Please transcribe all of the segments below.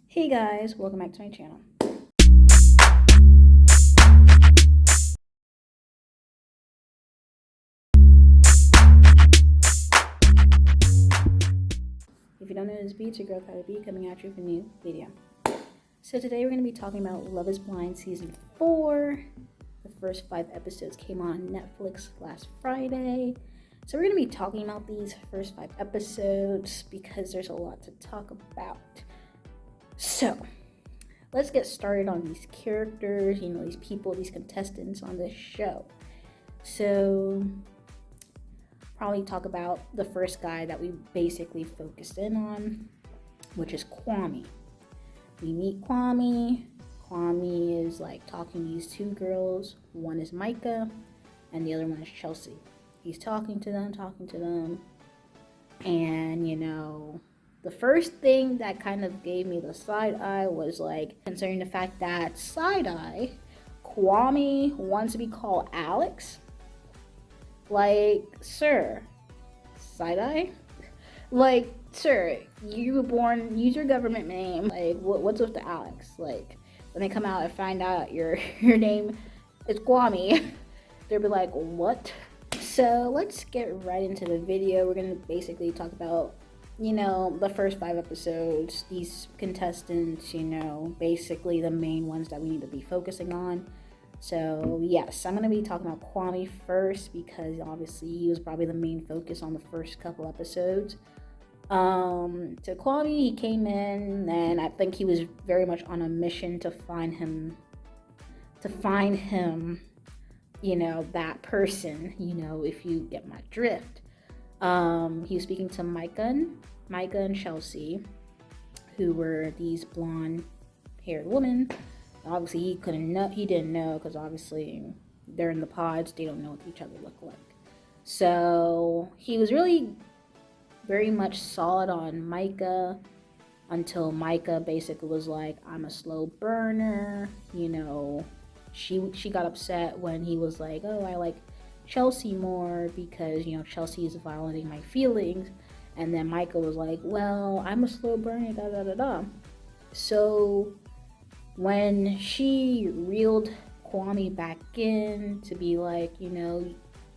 Hey guys, welcome back to my channel. If you don't know this beat, your girl Kwame B coming at you with a new video. So today we're going to be talking about Love is Blind Season 4. The first 5 episodes came on Netflix last Friday. So we're going to be talking about these first 5 episodes because there's a lot to talk about. So let's get started on these characters, these people, these contestants on this show. So probably talk about the first guy that we basically focused in on, which is Kwame. We meet Kwame. Kwame is like talking to these 2 girls. One is Micah and the other one is Chelsea. He's talking to them. And the first thing that kind of gave me the side eye was like concerning the fact that side eye, Kwame wants to be called Alex. Like, sir, side eye? Like, sir, you were born, use your government name. Like, what's with the Alex? Like, when they come out and find out your name is Kwame, they'll be like, what? So let's get right into the video. We're gonna basically talk about, the first 5 episodes, these contestants, basically the main ones that we need to be focusing on. So yes, I'm going to be talking about Kwame first because obviously he was probably the main focus on the first couple episodes. So Kwame, he came in and I think he was very much on a mission to find him, that person, if you get my drift. He was speaking to Micah and Chelsea, who were these blonde-haired women. Obviously, he didn't know because obviously they're in the pods. They don't know what each other look like. So he was really very much solid on Micah until Micah basically was like, I'm a slow burner. She got upset when he was like, oh, I like Chelsea more because, Chelsea is violating my feelings. And then Micah was like, well, I'm a slow burner, da-da-da-da. So when she reeled Kwame back in to be like,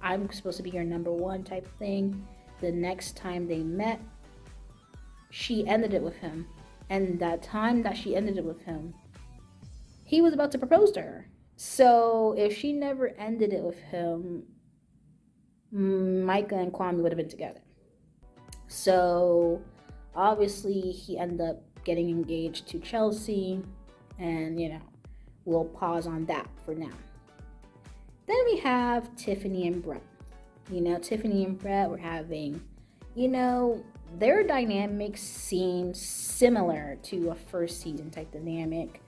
I'm supposed to be your number one type thing, the next time they met, she ended it with him. And that time that she ended it with him, he was about to propose to her. So if she never ended it with him, Micah and Kwame would have been together. So obviously he ended up getting engaged to Chelsea. And, we'll pause on that for now. Then we have Tiffany and Brett. Tiffany and Brett were having, their dynamics seem similar to a first season type dynamic.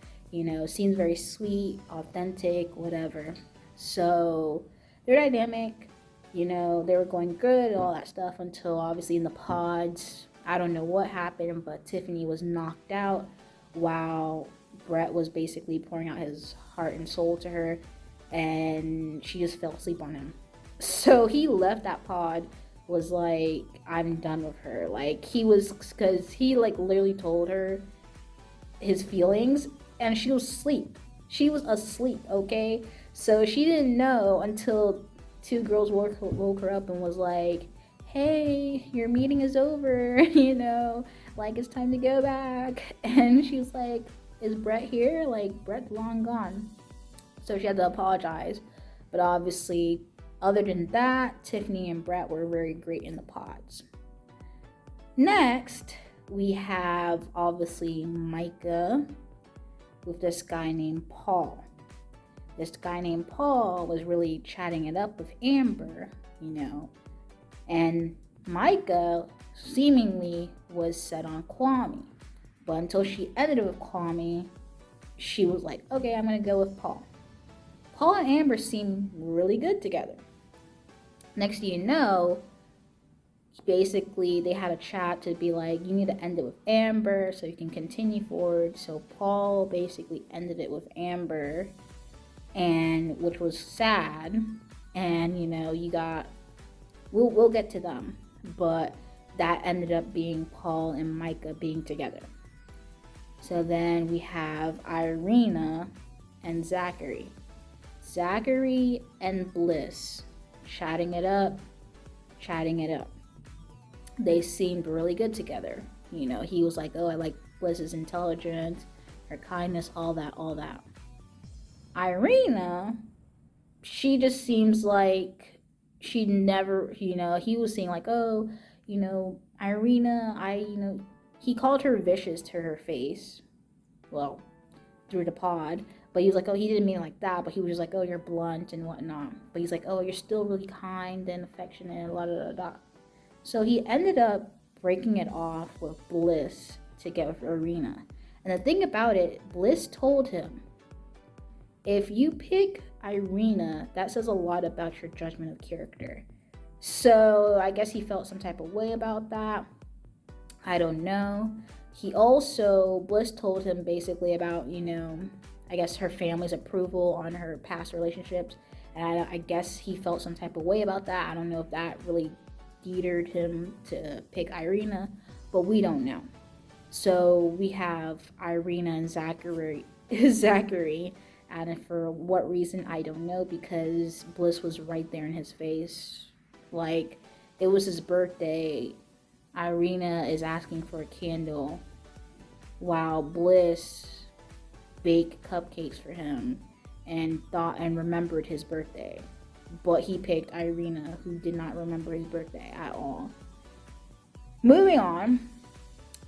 Seems very sweet, authentic, whatever. So their dynamic, they were going good, all that stuff, until obviously in the pods, I don't know what happened, but Tiffany was knocked out while Brett was basically pouring out his heart and soul to her, and she just fell asleep on him. So he left that pod, was like, I'm done with her. Like, because he like literally told her his feelings, and she was asleep. She was asleep, okay? So she didn't know until 2 girls woke her up and was like, hey, your meeting is over, like it's time to go back. And she was like, is Brett here? Like, Brett's long gone. So she had to apologize. But obviously, other than that, Tiffany and Brett were very great in the pods. Next, we have obviously Micah with this guy named Paul. This guy named Paul was really chatting it up with Amber, and Micah seemingly was set on Kwame. But until she ended it with Kwame, she was like, okay, I'm going to go with Paul. Paul and Amber seem really good together. Next thing you know, basically they had a chat to be like, you need to end it with Amber so you can continue forward. So Paul basically ended it with Amber, and which was sad. And we'll get to them, but that ended up being Paul and Micah being together. So then we have Irina and Zachary. Zachary and Bliss chatting it up. They seemed really good together. He was like, oh, I like Bliss's intelligence, her kindness, all that. Irina, she just seems like she never, he was saying like, oh, Irina, he called her vicious to her face. Well, through the pod. But he was like, oh, he didn't mean it like that. But he was just like, oh, you're blunt and whatnot. But he's like, oh, you're still really kind and affectionate and la. So he ended up breaking it off with Bliss to get with Irina. And the thing about it, Bliss told him, if you pick Irina, that says a lot about your judgment of character. So I guess he felt some type of way about that. I don't know. Bliss told him basically about, I guess her family's approval on her past relationships. And I guess he felt some type of way about that. I don't know if that really deterred him to pick Irina, but we don't know. So we have Irina and Zachary, and for what reason, I don't know, because Bliss was right there in his face. Like, it was his birthday. Irina is asking for a candle while Bliss baked cupcakes for him and remembered his birthday. But he picked Irina, who did not remember his birthday at all. Moving on,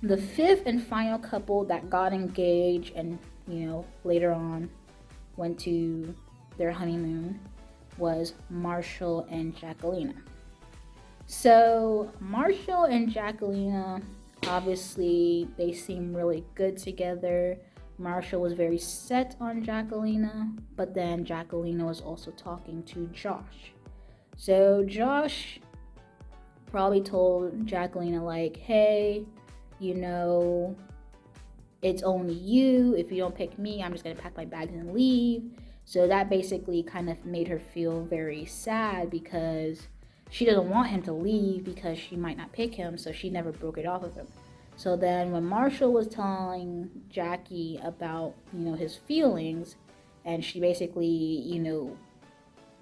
the fifth and final couple that got engaged and, later on went to their honeymoon was Marshall and Jacquelina. So Marshall and Jacquelina, obviously, they seem really good together. Marshall was very set on Jacquelina, but then Jacquelina was also talking to Josh. So Josh probably told Jacquelina like, hey, it's only you. If you don't pick me, I'm just going to pack my bags and leave. So that basically kind of made her feel very sad because she doesn't want him to leave because she might not pick him, so she never broke it off with him. So then when Marshall was telling Jackie about, his feelings, and she basically,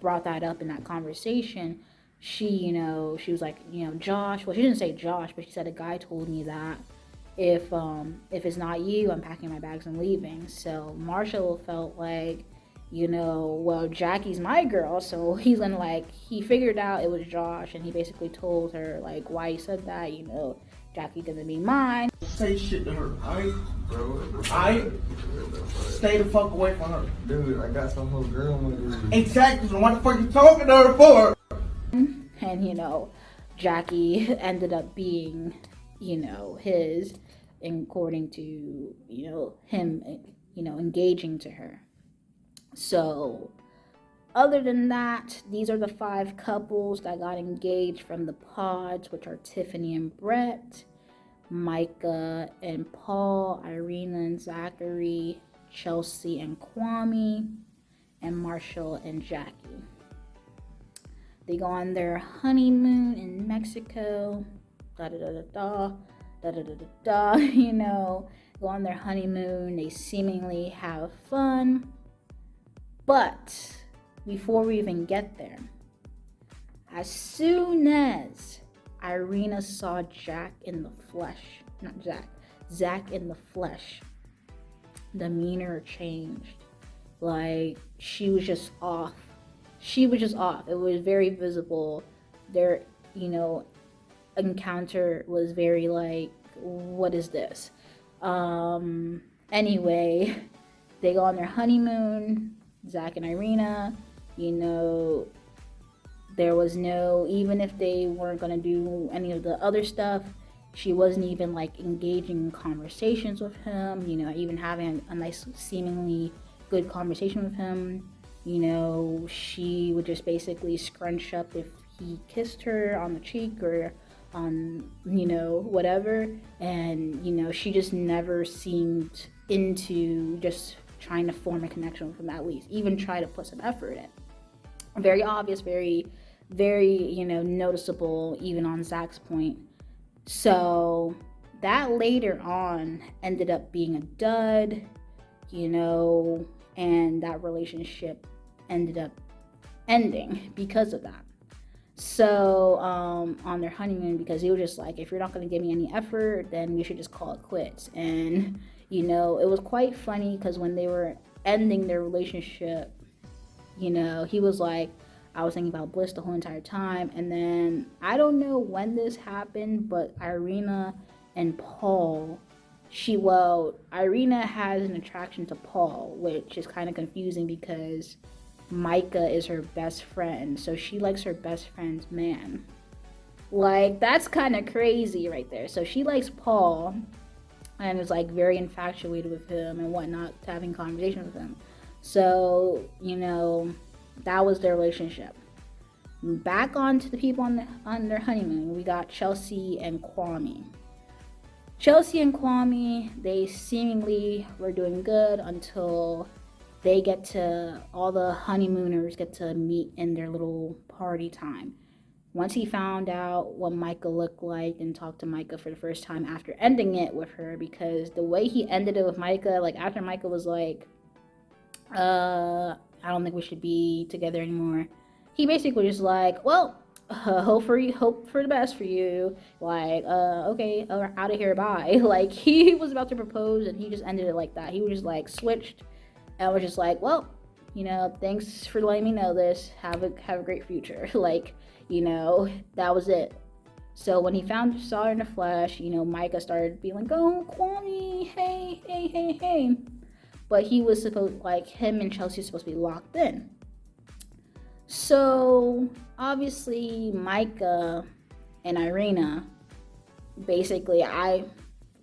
brought that up in that conversation, she was like, Josh, well, she didn't say Josh, but she said a guy told me that if it's not you, I'm packing my bags and leaving. So Marshall felt like, well, Jackie's my girl, so he's gonna he figured out it was Josh, and he basically told her why he said that, Jackie's gonna be mine. Say shit to her. I stay the fuck away from her. Dude, I got some whole girl on the Exactly, so what the fuck you talking to her for? And Jackie ended up being, his, according to, him, engaging to her. So, other than that, these are the 5 couples that got engaged from the pods, which are Tiffany and Brett, Micah and Paul, Irina and Zachary, Chelsea and Kwame, and Marshall and Jackie. They go on their honeymoon in Mexico, go on their honeymoon, they seemingly have fun. But before we even get there, as soon as Irina saw Zach in the flesh, demeanor changed. She was just off. It was very visible. Their, encounter was very what is this? Anyway, they go on their honeymoon. Zach and Irina, there was no, even if they weren't going to do any of the other stuff, she wasn't even engaging in conversations with him, even having a nice, seemingly good conversation with him. She would just basically scrunch up if he kissed her on the cheek or on, whatever. And, she just never seemed into just trying to form a connection with him, at least even try to put some effort in. Very obvious, very, very, noticeable, even on Zach's point. So that later on ended up being a dud, you know, and that relationship ended up ending because of that. So on their honeymoon, because he was just like, if you're not going to give me any effort, then we should just call it quits. And you know, it was quite funny because when they were ending their relationship, you know, he was like, I was thinking about Bliss the whole entire time. And then I don't know when this happened, but Irina and Paul, Irina has an attraction to Paul, which is kind of confusing because Micah is her best friend, so she likes her best friend's man. Like, that's kind of crazy right there. So she likes Paul and is like very infatuated with him and whatnot, having conversations with him. So, you know, that was their relationship. Back on to the people on their honeymoon, we got Chelsea and Kwame. Chelsea and Kwame, they seemingly were doing good until all the honeymooners get to meet in their little party time. Once he found out what Micah looked like and talked to Micah for the first time after ending it with her, because the way he ended it with Micah, like after Micah was like, I don't think we should be together anymore. He basically just like, well, hope for the best for you. Like, okay, out of here, bye. Like, he was about to propose and he just ended it like that. He was just like switched. And was just like, well, you know, thanks for letting me know this. Have a great future. Like, you know, that was it. So when he saw her in the flesh, you know, Micah started being like, oh, Kwame, hey. But he was supposed, like, him and Chelsea were supposed to be locked in. So obviously Micah and Irina, basically, I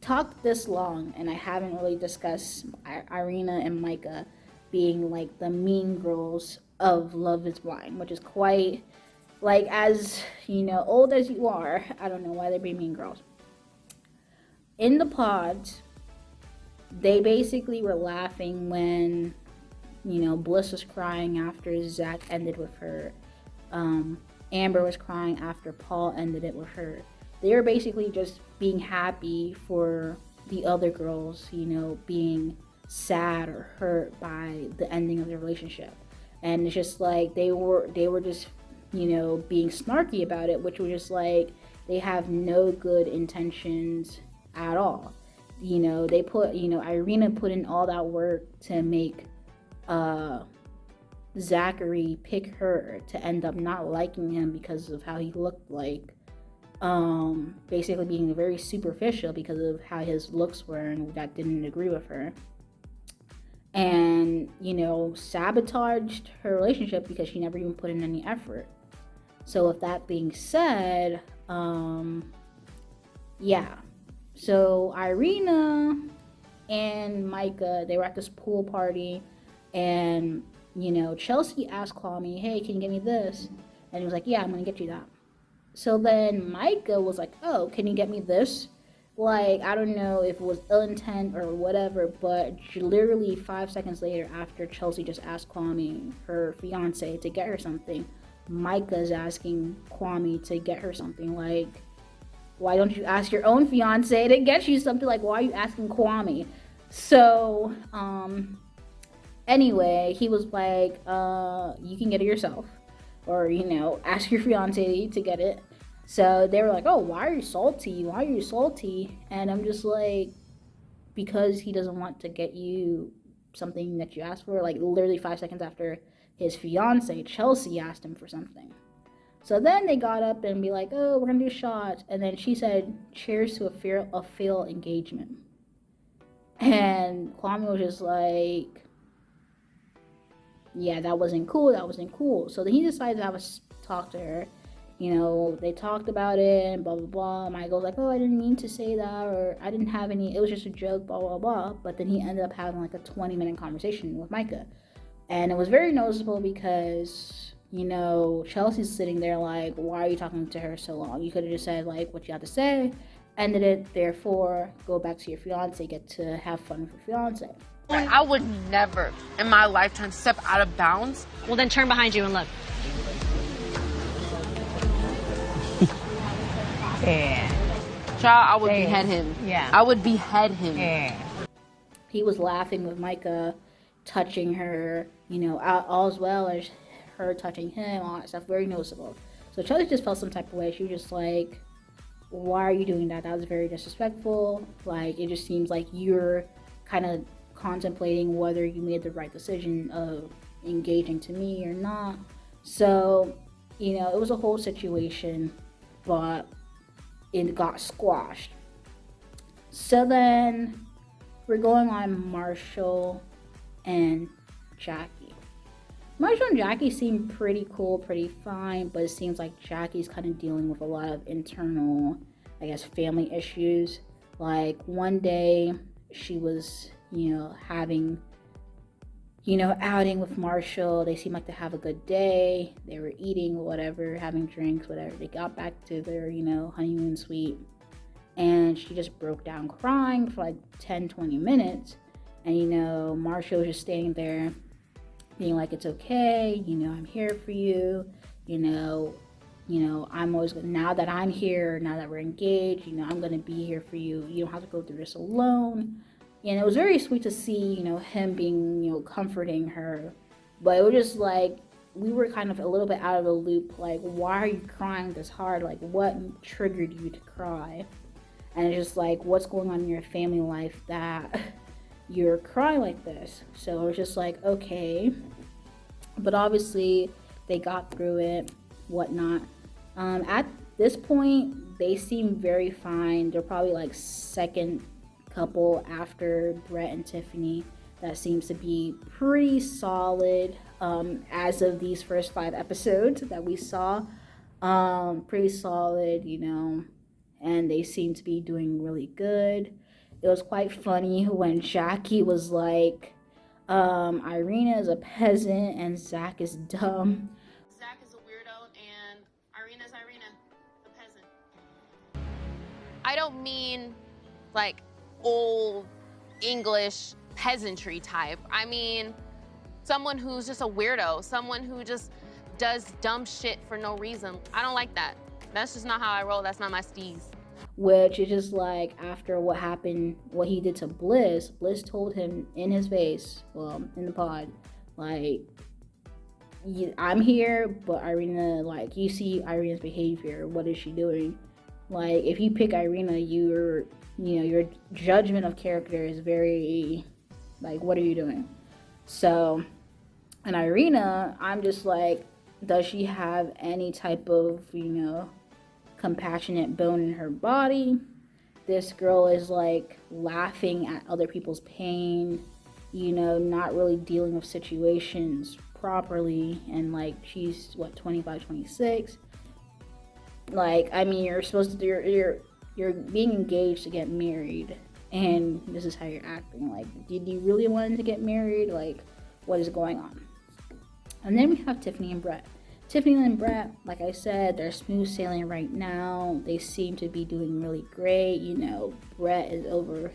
talked this long and I haven't really discussed Irina and Micah being like the mean girls of Love is Blind, which is quite, like, as you know, old as you are, I don't know why they're being mean girls. In the pods, they basically were laughing when, you know, Bliss was crying after Zach ended with her. Amber was crying after Paul ended it with her. They were basically just being happy for the other girls, you know, being sad or hurt by the ending of their relationship. And it's just like they were just, you know, being snarky about it, which was just like they have no good intentions at all. You know, Irina put in all that work to make Zachary pick her, to end up not liking him because of how he looked like. Basically being very superficial because of how his looks were, and that didn't agree with her. And, you know, sabotaged her relationship because she never even put in any effort. So with that being said, yeah. So Irina and Micah, they were at this pool party, and, you know, Chelsea asked Kwame, hey, can you get me this? And he was like, yeah, I'm gonna get you that. So then Micah was like, oh, can you get me this? Like, I don't know if it was ill intent or whatever, but literally 5 seconds later, after Chelsea just asked Kwame, her fiance, to get her something, Micah's asking Kwame to get her something. Like, why don't you ask your own fiance to get you something? Like, why are you asking Kwame? So, anyway, he was like, you can get it yourself. Or, you know, ask your fiance to get it. So they were like, oh, why are you salty? And I'm just like, because he doesn't want to get you something that you asked for. Like, literally 5 seconds after his fiance, Chelsea, asked him for something. So then they got up and be like, oh, we're going to do shots. And then she said, cheers to a failed engagement. And Kwame was just like, yeah, that wasn't cool. So then he decided to have a talk to her. You know, they talked about it and blah, blah, blah. Michael was like, oh, I didn't mean to say that, or I didn't have any, it was just a joke, blah, blah, blah. But then he ended up having like a 20-minute conversation with Micah. And it was very noticeable because, you know, Chelsea's sitting there like, why are you talking to her so long? You could have just said like what you had to say, ended it, therefore, go back to your fiance, get to have fun with your fiance. I would never in my lifetime step out of bounds. Well, then turn behind you and look. Yeah. child, I would Same. behead him. Yeah. I would behead him. Yeah. He was laughing with Micah, touching her, you know, all as well as her touching him, all that stuff, very noticeable. So Chelsea just felt some type of way. She was just like, why are you doing that? That was very disrespectful. Like, it just seems like you're kind of contemplating whether you made the right decision of engaging to me or not. So, you know, it was a whole situation, but it got squashed. So then we're going on Marshall and Jackie. Marshall and Jackie seem pretty cool, pretty fine, but it seems like Jackie's kind of dealing with a lot of internal, I guess, family issues. Like, one day she was, you know, having, you know, outing with Marshall. They seemed like to have a good day. They were eating, whatever, having drinks, whatever. They got back to their, you know, honeymoon suite. And she just broke down crying for like 10, 20 minutes. And, you know, Marshall was just standing there being like, it's okay, you know, I'm here for you, you know, I'm always, now that I'm here, now that we're engaged, you know, I'm going to be here for you. You don't have to go through this alone. And it was very sweet to see, you know, him being, you know, comforting her. But it was just like, we were kind of a little bit out of the loop. Like, why are you crying this hard? Like, what triggered you to cry? And it's just like, what's going on in your family life that you're crying like this? So it was just like, okay. But obviously, they got through it, whatnot. At this point, they seem very fine. They're probably like second couple after Brett and Tiffany. That seems to be pretty solid as of these first 5 episodes that we saw. Pretty solid, you know, and they seem to be doing really good. It was quite funny when Jackie was like, Irina is a peasant and Zach is dumb. Zach is a weirdo and Irina's Irina, the peasant. I don't mean like old English peasantry type. I mean someone who's just a weirdo, someone who just does dumb shit for no reason. I don't like that. That's just not how I roll. That's not my steez. Which is just like, after what happened, what he did to Bliss told him in his face, well, in the pod, like, I'm here, but Irina, like, you see Irina's behavior. What is she doing? Like, if you pick Irina, your judgment of character is very, like, what are you doing? So, and Irina, I'm just like, does she have any type of, you know, compassionate bone in her body? This girl is like laughing at other people's pain, you know, not really dealing with situations properly, and like, she's what, 25, 26. Like, I mean, you're supposed to, you're being engaged to get married, and this is how you're acting. Like, did you really want to get married? Like, what is going on? And then we have Tiffany and Brett. Tiffany and Brett, like I said, they're smooth sailing right now. They seem to be doing really great. You know, Brett is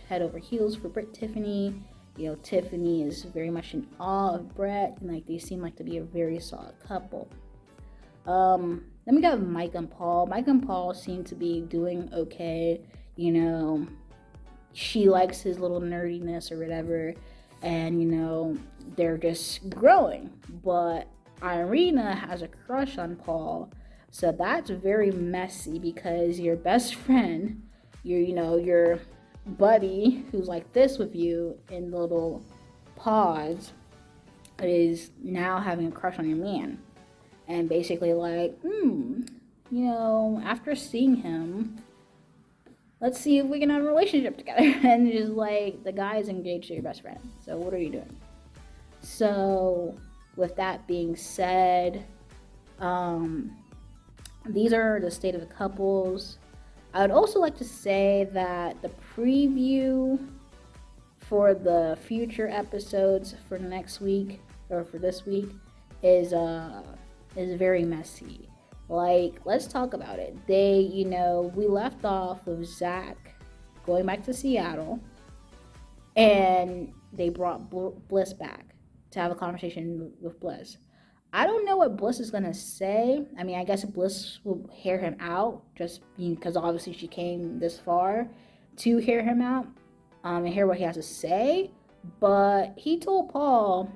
head over heels for Tiffany. You know, Tiffany is very much in awe of Brett, and like, they seem like to be a very solid couple. Then we got Mike and Paul. Mike and Paul seem to be doing okay. You know, she likes his little nerdiness or whatever, and you know, they're just growing. But Irina has a crush on Paul, so that's very messy, because your best friend, your buddy who's like this with you in little pods, is now having a crush on your man, and basically like, you know, after seeing him, let's see if we can have a relationship together. And just like, the guy is engaged to your best friend, so what are you doing? So with that being said, these are the state of the couples. I would also like to say that the preview for the future episodes for next week, or for this week, is very messy. Like, let's talk about it. They, you know, we left off with Zach going back to Seattle, and they brought Bliss back to have a conversation with Bliss. I don't know what Bliss is gonna say. I mean, I guess Bliss will hear him out, just because obviously she came this far to hear him out, and hear what he has to say. But he told Paul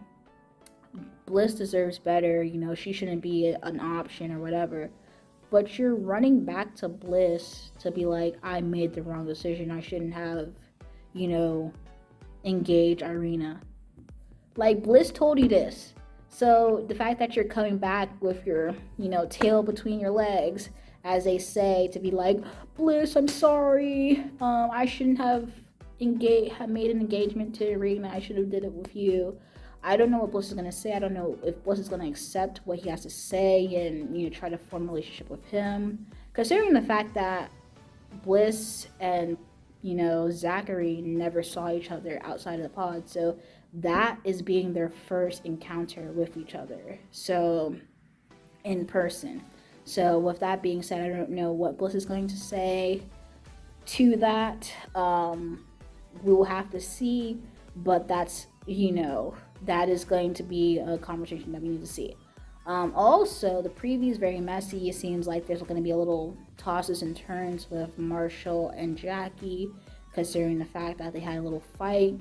Bliss deserves better. She shouldn't be an option or whatever. But you're running back to Bliss to be like, I made the wrong decision. I shouldn't have, engaged Irina. Like, Bliss told you this. So the fact that you're coming back with your, tail between your legs, as they say, to be like, Bliss, I'm sorry. I shouldn't have made an engagement to Irina. I should have did it with you. I don't know what Bliss is gonna say. I don't know if Bliss is gonna accept what he has to say and try to form a relationship with him. Considering the fact that Bliss and Zachary never saw each other outside of the pod, so that is being their first encounter with each other. So in person. So with that being said, I don't know what Bliss is going to say to that. We will have to see, but that's that is going to be a conversation that we need to see. Also, the preview is very messy. It seems like there's going to be a little tosses and turns with Marshall and Jackie, considering the fact that they had a little fight.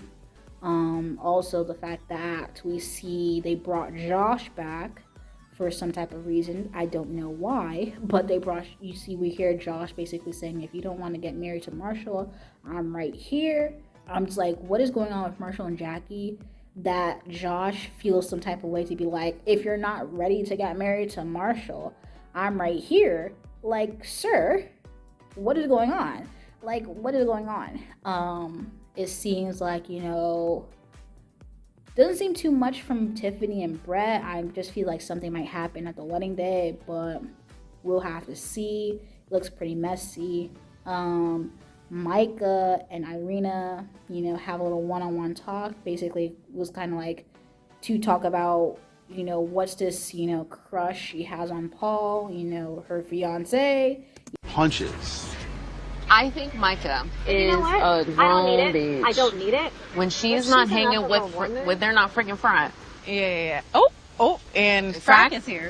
Also, the fact that we see they brought Josh back for some type of reason. I don't know why, but we hear Josh basically saying, if you don't want to get married to Marshall, I'm right here. I'm just like, what is going on with Marshall and Jackie that Josh feels some type of way to be like, if you're not ready to get married to Marshall, I'm right here. Like, sir, what is going on? Like, what is going on? It seems like, doesn't seem too much from Tiffany and Brett. I just feel like something might happen at the wedding day, but we'll have to see. It looks pretty messy. Micah and Irina, have a little one-on-one talk. Basically, it was kind of like to talk about, what's this, crush she has on Paul, her fiance. Punches. I think Micah is a grown I don't need it. bitch. I don't need it. When she's not hanging with they're not freaking front. Yeah. Oh, and Frack is here.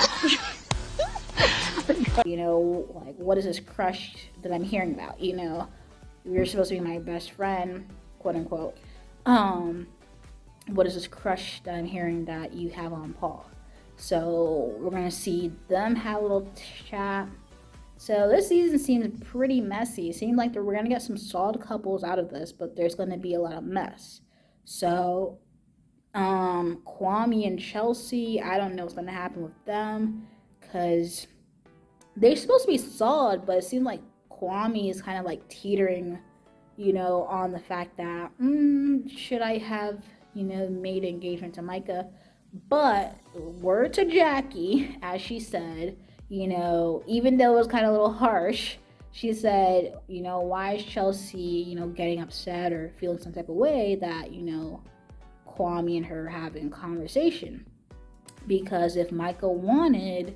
Like, what is this crush that I'm hearing about? You're supposed to be my best friend, quote unquote. What is this crush that I'm hearing that you have on Paul? So we're gonna see them have a little chat. So this season seems pretty messy. It seems like we're gonna get some solid couples out of this, but there's gonna be a lot of mess. So Kwame and Chelsea, I don't know what's gonna happen with them, because they're supposed to be solid, but it seems like Kwame is kind of like teetering, on the fact that, should I have, made engagement to Micah? But word to Jackie, as she said, even though it was kind of a little harsh, she said, why is Chelsea, getting upset or feeling some type of way that, Kwame and her having conversation? Because if Micah wanted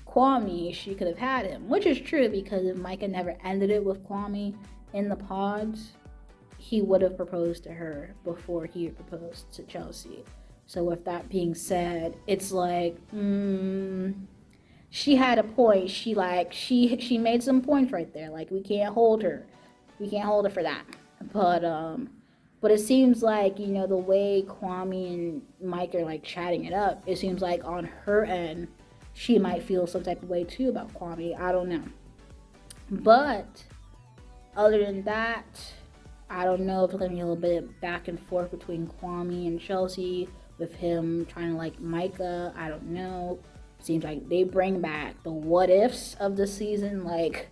Kwame, she could have had him, which is true, because if Micah never ended it with Kwame in the pods, he would have proposed to her before he proposed to Chelsea. So with that being said, it's like, she had a point. She made some points right there. Like, we can't hold her for that. But it seems like, the way Kwame and Mike are like chatting it up, it seems like on her end, she might feel some type of way too about Kwame. I don't know. But other than that, I don't know if it's going to be a little bit back and forth between Kwame and Chelsea, with him trying to like Micah. I don't know. Seems like they bring back the what ifs of the season. Like,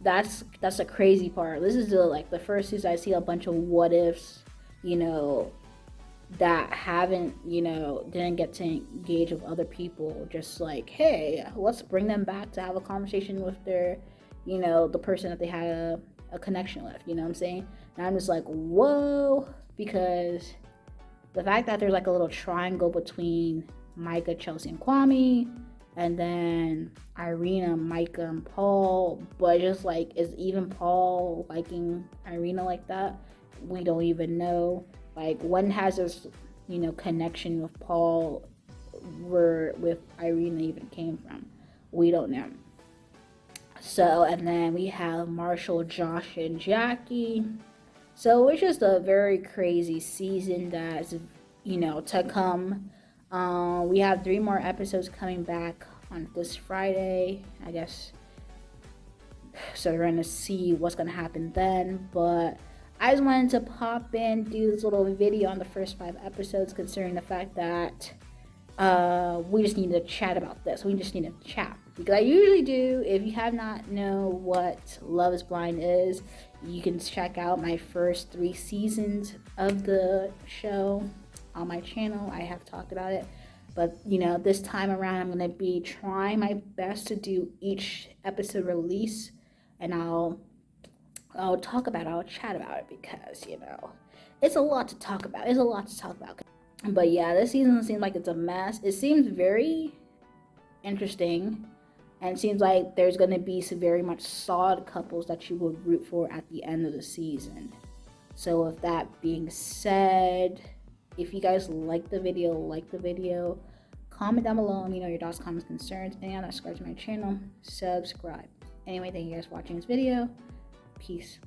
that's a crazy part. This is the first season I see a bunch of what ifs, that haven't, didn't get to engage with other people. Just like, hey, let's bring them back to have a conversation with their, the person that they had a connection with, what I'm saying? And I'm just like, whoa, because the fact that there's like a little triangle between Micah, Chelsea, and Kwame, and then Irina, Micah, and Paul, but just like, is even Paul liking Irina like that? We don't even know. Like, when has this, connection with Paul where with Irina even came from. We don't know. So, and then we have Marshall, Josh, and Jackie. So it's just a very crazy season that's, to come. We have 3 more episodes coming back on this Friday, I guess. So we're gonna see what's gonna happen then. But I just wanted to pop in, do this little video on the first 5 episodes, considering the fact that we just need to chat about this. We just need to chat, because I usually do. If you have not know what Love is Blind is, you can check out my first 3 seasons of the show on my channel. I have talked about it, but this time around I'm going to be trying my best to do each episode release, and I'll talk about it, I'll chat about it, because it's a lot to talk about. But yeah, this season seems like it's a mess. It seems very interesting, and it seems like there's going to be some very much solid couples that you would root for at the end of the season. So with that being said, if you guys like the video, comment down below, let me know your thoughts, comments, concerns, and subscribe to my channel. Subscribe. Anyway, thank you guys for watching this video. Peace.